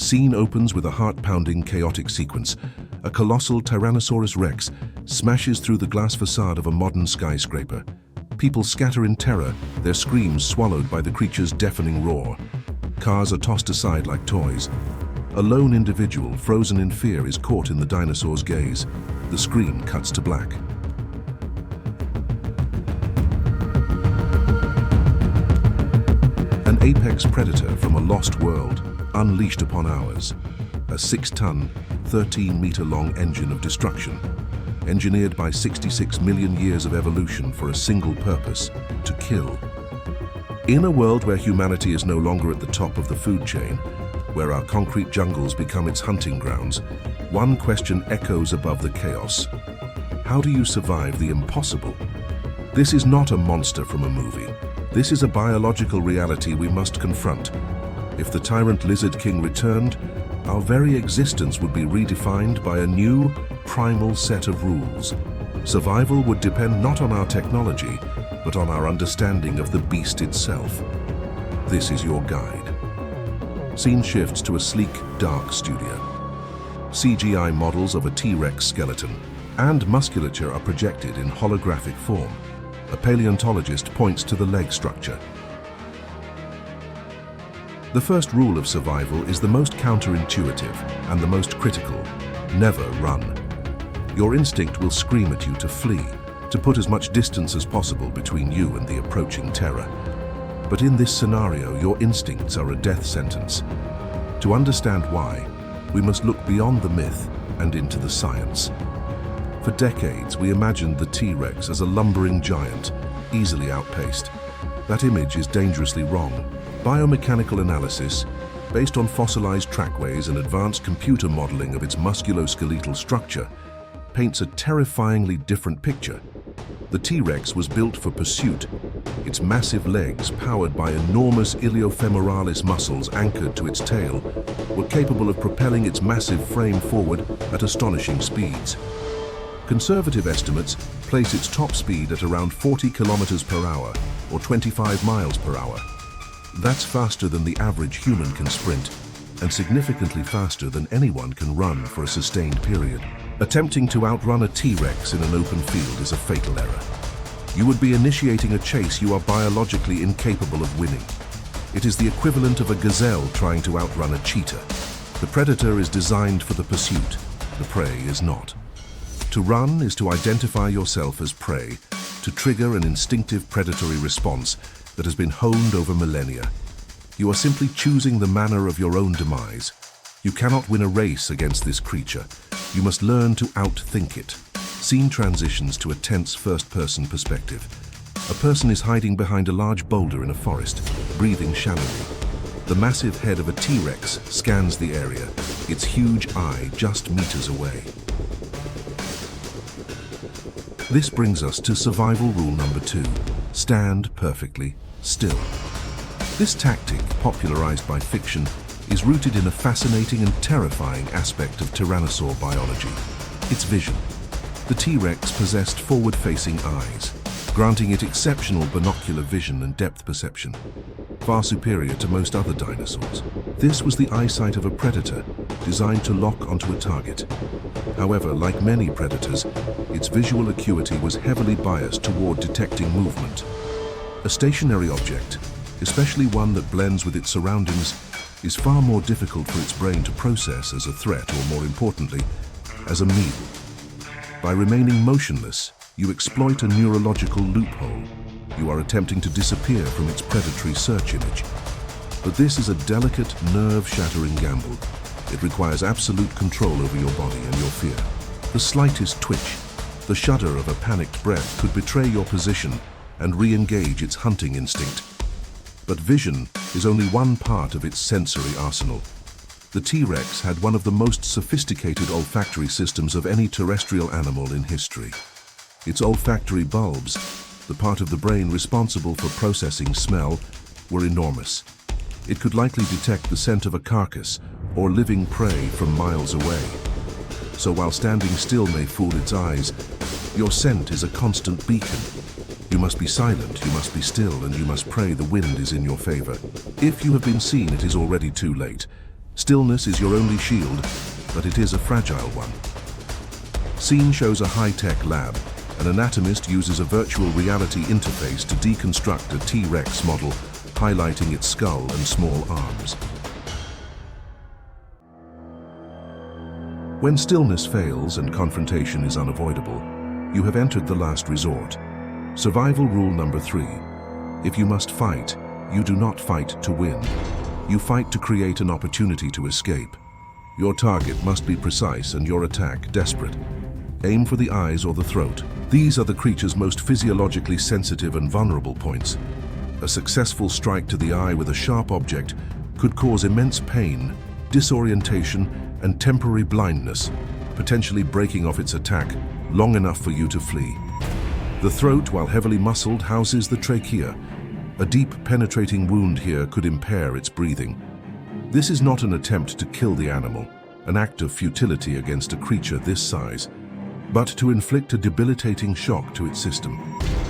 scene opens with a heart-pounding, chaotic sequence. A colossal Tyrannosaurus Rex smashes through the glass facade of a modern skyscraper. People scatter in terror, their screams swallowed by the creature's deafening roar. Cars are tossed aside like toys. A lone individual, frozen in fear, is caught in the dinosaur's gaze. The screen cuts to black. An apex predator from a lost world, unleashed upon ours. A 6-ton, 13-meter-long engine of destruction, engineered by 66 million years of evolution for a single purpose: to kill. In a world where humanity is no longer at the top of the food chain, where our concrete jungles become its hunting grounds, one question echoes above the chaos. How do you survive the impossible? This is not a monster from a movie. This is a biological reality we must confront. If the tyrant lizard king returned, our very existence would be redefined by a new, primal set of rules. Survival would depend not on our technology, but on our understanding of the beast itself. This is your guide. Scene shifts to a sleek, dark studio. CGI models of a T-Rex skeleton and musculature are projected in holographic form. A paleontologist points to the leg structure. The first rule of survival is the most counterintuitive and the most critical: never run. Your instinct will scream at you to flee, to put as much distance as possible between you and the approaching terror. But in this scenario, your instincts are a death sentence. To understand why, we must look beyond the myth and into the science. For decades, we imagined the T-Rex as a lumbering giant, easily outpaced. That image is dangerously wrong. Biomechanical analysis, based on fossilized trackways and advanced computer modeling of its musculoskeletal structure, paints a terrifyingly different picture. The T-Rex was built for pursuit. Its massive legs, powered by enormous iliofemoralis muscles anchored to its tail, were capable of propelling its massive frame forward at astonishing speeds. Conservative estimates place its top speed at around 40 kilometers per hour, or 25 miles per hour. That's faster than the average human can sprint, and significantly faster than anyone can run for a sustained period. Attempting to outrun a T-Rex in an open field is a fatal error. You would be initiating a chase you are biologically incapable of winning. It is the equivalent of a gazelle trying to outrun a cheetah. The predator is designed for the pursuit, the prey is not. To run is to identify yourself as prey, to trigger an instinctive predatory response that has been honed over millennia. You are simply choosing the manner of your own demise. You cannot win a race against this creature. You must learn to outthink it. Scene transitions to a tense first-person perspective. A person is hiding behind a large boulder in a forest, breathing shallowly. The massive head of a T-Rex scans the area, its huge eye just meters away. This brings us to survival rule number 2. Stand perfectly still. This tactic, popularized by fiction, is rooted in a fascinating and terrifying aspect of tyrannosaur biology: its vision. The T-Rex possessed forward-facing eyes, granting it exceptional binocular vision and depth perception, far superior to most other dinosaurs. This was the eyesight of a predator, designed to lock onto a target. However, like many predators, its visual acuity was heavily biased toward detecting movement. A stationary object, especially one that blends with its surroundings, is far more difficult for its brain to process as a threat, or more importantly, as a meal. By remaining motionless, you exploit a neurological loophole. You are attempting to disappear from its predatory search image. But this is a delicate, nerve-shattering gamble. It requires absolute control over your body and your fear. The slightest twitch, the shudder of a panicked breath could betray your position and re-engage its hunting instinct. But vision is only one part of its sensory arsenal. The T-Rex had one of the most sophisticated olfactory systems of any terrestrial animal in history. Its olfactory bulbs, the part of the brain responsible for processing smell, were enormous. It could likely detect the scent of a carcass or living prey from miles away. So while standing still may fool its eyes, your scent is a constant beacon. You must be silent, you must be still, and you must pray the wind is in your favor. If you have been seen, it is already too late. Stillness is your only shield, but it is a fragile one. Scene shows a high-tech lab. An anatomist uses a virtual reality interface to deconstruct a T-Rex model, highlighting its skull and small arms. When stillness fails and confrontation is unavoidable, you have entered the last resort. Survival rule number 3. If you must fight, you do not fight to win. You fight to create an opportunity to escape. Your target must be precise and your attack desperate. Aim for the eyes or the throat. These are the creature's most physiologically sensitive and vulnerable points. A successful strike to the eye with a sharp object could cause immense pain, disorientation, and temporary blindness, potentially breaking off its attack long enough for you to flee. The throat, while heavily muscled, houses the trachea. A deep, penetrating wound here could impair its breathing. This is not an attempt to kill the animal, an act of futility against a creature this size, but to inflict a debilitating shock to its system.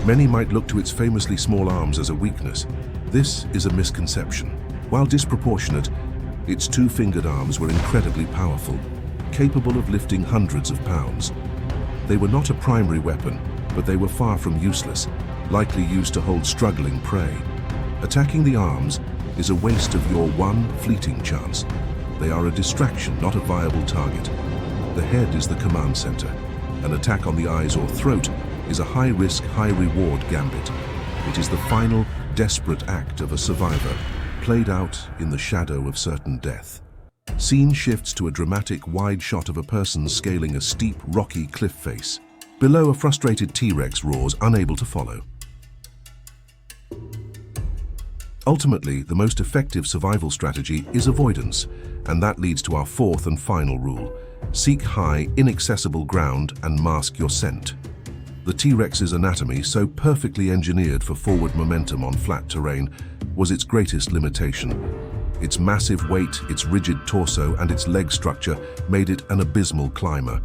Many might look to its famously small arms as a weakness. This is a misconception. While disproportionate, its two-fingered arms were incredibly powerful, capable of lifting hundreds of pounds. They were not a primary weapon, but they were far from useless, likely used to hold struggling prey. Attacking the arms is a waste of your one fleeting chance. They are a distraction, not a viable target. The head is the command center. An attack on the eyes or throat is a high-risk, high-reward gambit. It is the final, desperate act of a survivor, played out in the shadow of certain death. Scene shifts to a dramatic, wide shot of a person scaling a steep, rocky cliff face. Below, a frustrated T-Rex roars, unable to follow. Ultimately, the most effective survival strategy is avoidance, and that leads to our fourth and final rule. Seek high, inaccessible ground and mask your scent. The T-Rex's anatomy, so perfectly engineered for forward momentum on flat terrain, was its greatest limitation. Its massive weight, its rigid torso, and its leg structure made it an abysmal climber.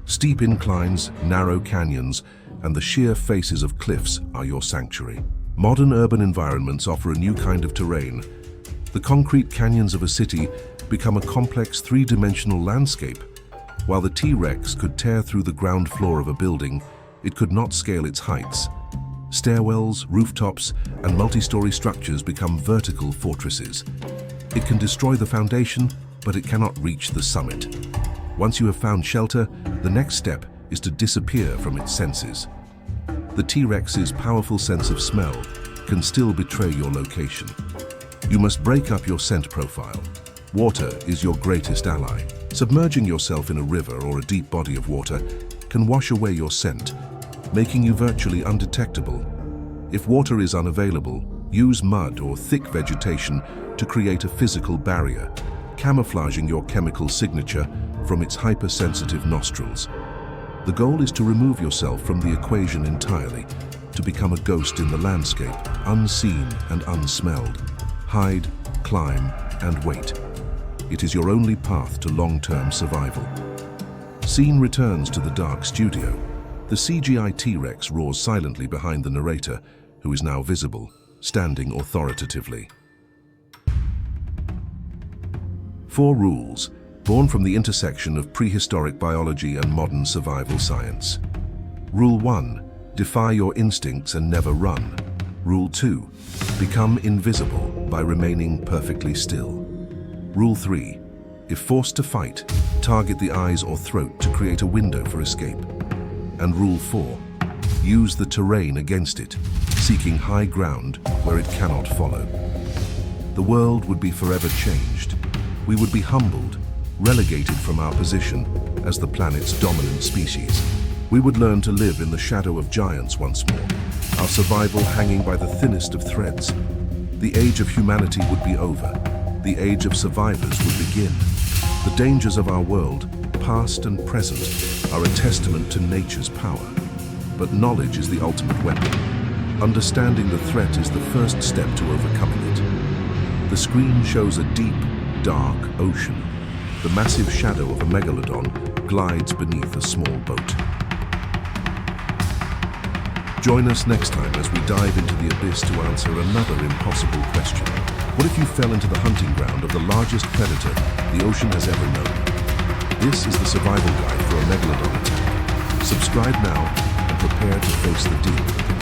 Steep inclines, narrow canyons, and the sheer faces of cliffs are your sanctuary. Modern urban environments offer a new kind of terrain. The concrete canyons of a city become a complex three-dimensional landscape. While the T-Rex could tear through the ground floor of a building, it could not scale its heights. Stairwells, rooftops, and multi-story structures become vertical fortresses. It can destroy the foundation, but it cannot reach the summit. Once you have found shelter, the next step is to disappear from its senses. The T-Rex's powerful sense of smell can still betray your location. You must break up your scent profile. Water is your greatest ally. Submerging yourself in a river or a deep body of water can wash away your scent, making you virtually undetectable. If water is unavailable, use mud or thick vegetation to create a physical barrier, camouflaging your chemical signature from its hypersensitive nostrils. The goal is to remove yourself from the equation entirely, to become a ghost in the landscape, unseen and unsmelled. Hide, climb, and wait. It is your only path to long-term survival. Scene returns to the dark studio. The CGI T-Rex roars silently behind the narrator, who is now visible, standing authoritatively. 4 rules, born from the intersection of prehistoric biology and modern survival science. Rule 1. Defy your instincts and never run. Rule 2. Become invisible by remaining perfectly still. Rule 3. If forced to fight, target the eyes or throat to create a window for escape. And Rule 4. Use the terrain against it, seeking high ground where it cannot follow. The world would be forever changed. We would be humbled, relegated from our position as the planet's dominant species. We would learn to live in the shadow of giants once more, our survival hanging by the thinnest of threads. The age of humanity would be over. The age of survivors would begin. The dangers of our world, past and present, are a testament to nature's power. But knowledge is the ultimate weapon. Understanding the threat is the first step to overcoming it. The screen shows a deep, dark ocean. The massive shadow of a megalodon glides beneath a small boat. Join us next time as we dive into the abyss to answer another impossible question. What if you fell into the hunting ground of the largest predator the ocean has ever known? This is the survival guide for a megalodon attack. Subscribe now and prepare to face the deep.